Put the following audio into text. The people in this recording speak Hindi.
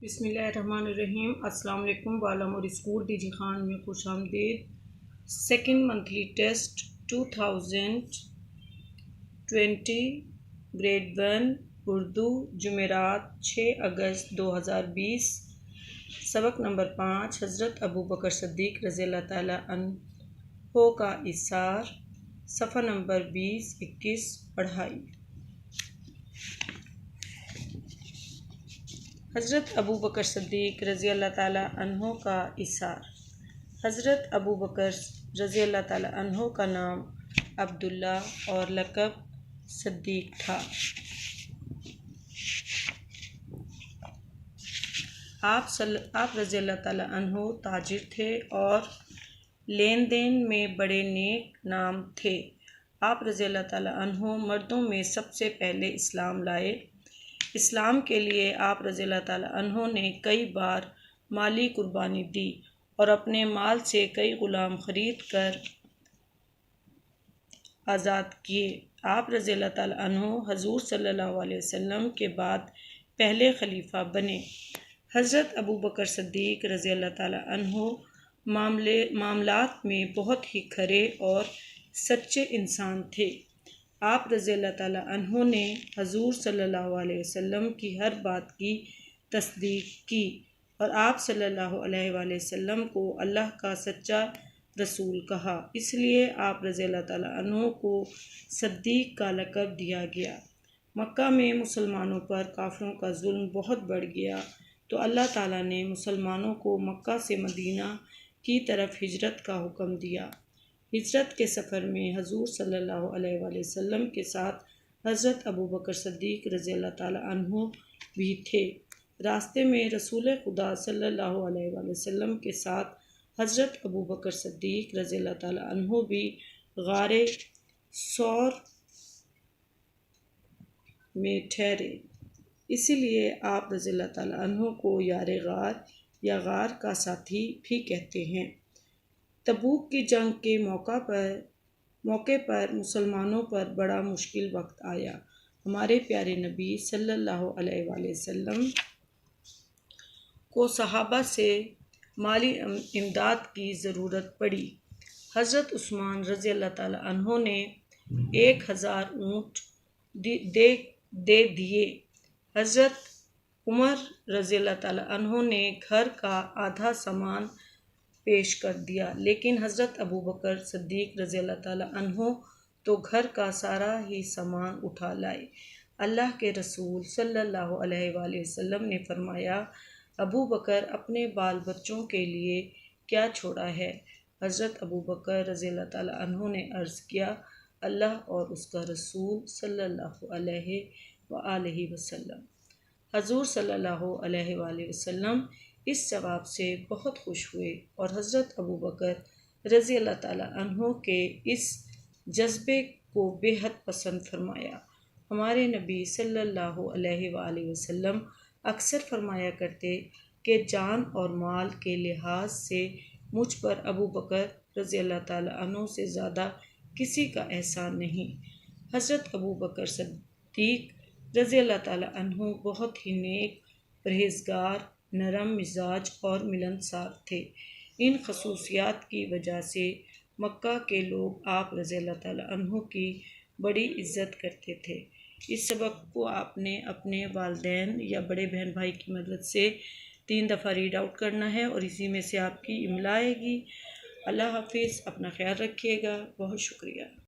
बिस्मिल्लाहिर्रहमानिर्रहीम। अस्सलाम वालेकुम। बालामोर स्कूल डीजी खान में खुश आमदीद। Second monthly test 2020 grade 1 Urdu जुमेरात 6 अगस्त 2020 सबक नंबर 5 हज़रत अबू बकर सिद्दीक़ रज़ियल्लाहु ताला अन्हो का इसार सफ़ा नंबर 20-21 पढ़ाई। हज़रत अबू बकर सिद्दीक़ रज़ियल्लाहु ताला अन्हो का इसार। हज़रत अबू बकर रज़ियल्लाहु ताला अन्हो का नाम अब्दुल्ला और लक़ब सिद्दीक़ था। आप रज़ियल्लाहु ताला अन्हो ताजिर थे और लेन देन में बड़े नेक नाम थे। आप रज़ियल्लाहु ताला अन्हो मर्दों में सबसे पहले इस्लाम लाए। इस्लाम के लिए आप रज़ियल्लाहु ताला अन्हो ने कई बार माली कुर्बानी दी और अपने माल से कई ग़ुलाम खरीद कर आज़ाद किए। आप रज़ियल्लाहु ताला अन्हो हज़ूर सल्लल्लाहु अलैहि वसल्लम के बाद पहले खलीफा बने। हज़रत अबू बकर सिद्दीक़ रज़ियल्लाहु ताला अन्हो मामलात में बहुत ही खरे और सच्चे इंसान थे। आप रज़ियल्लाहु ताला अन्हो ने हज़ूर सल्लल्लाहु अलैहि वसल्लम की हर बात की तस्दीक की और आप सल्लल्लाहु अलैहि वसल्लम को अल्लाह का सच्चा रसूल कहा। इसलिए आप रज़ियल्लाहु ताला अन्हो को सिद्दीक़ का लक़ब दिया गया। मक्का में मुसलमानों पर काफ़िरों का जुल्म बहुत बढ़ गया तो अल्लाह ताला ने मुसलमानों को मक्का से मदीना की तरफ हिजरत का हुक्म दिया। हिजरत के सफ़र में हज़ूर सल्लल्लाहु अलैहि वसल्लम के साथ हज़रत अबू बकर सिद्दीक़ रज़ियल्लाहु ताला अन्हो भी थे। रास्ते में रसूल खुदा सल्लल्लाहु अलैहि वसल्लम के साथ हज़रत अबू बकर सिद्दीक़ रज़ियल्लाहु ताला अन्हो भी गारे सौर में ठहरे। इसीलिए आप रज़ियल्लाहु ताला अन्हो को यारे गार या गार का साथी भी कहते हैं। तबूक की जंग के मौके पर मुसलमानों पर बड़ा मुश्किल वक्त आया। हमारे प्यारे नबी सल्लल्लाहु अलैहि वसल्लम को सहाबा से माली इमदाद की ज़रूरत पड़ी। हज़रत उस्मान रज़ियल्लाहु ताला अन्हो ने 1000 ऊँट दे दिए। हज़रत उमर रज़ियल्लाहु ताला अन्हो ने घर का आधा सामान पेश कर दिया, लेकिन हज़रत अबू बकर सिद्दीक़ रज़ियल्लाहु ताला अन्हो तो घर का सारा ही सामान उठा लाए। अल्लाह के रसूल सल्लल्लाहु अलैहि वसल्लम ने फरमाया, अबू बकर अपने बाल बच्चों के लिए क्या छोड़ा है? हज़रत अबू बकर रज़ियल्लाहु ताला अन्हो ने अर्ज़ किया, अल्लाह और उसका रसूल सल्लल्लाहु अलैहि वसल्लम। हज़ूर सल्लल्लाहु अलैहि वसल्लम इस जवाब से बहुत खुश हुए और हज़रत अबू बकर रज़ियल्लाहु ताला अन्हो के इस जज्बे को बेहद पसंद फरमाया। हमारे नबी सल्लल्लाहु अलैहि वसल्लम अक्सर फरमाया करते कि जान और माल के लिहाज से मुझ पर अबू बकर रज़ियल्लाहु ताला अन्हो से ज़्यादा किसी का एहसान नहीं। हज़रत अबू बकर सिद्दीक़ रज़ियल्लाहु ताला अन्हो बहुत ही नेक, परहेज़गार, नरम मिजाज और मिलनसार थे। इन खसूसियात की वजह से मक्का के लोग आप रज़ियल्लाहु ताला अन्हो की बड़ी इज़्ज़त करते थे। इस सबक को आपने अपने वालिदैन या बड़े बहन भाई की मदद से 3 दफ़ा रीड आउट करना है और इसी में से आपकी इमला आएगी। अल्लाह हाफिज़। अपना ख्याल रखिएगा। बहुत शुक्रिया।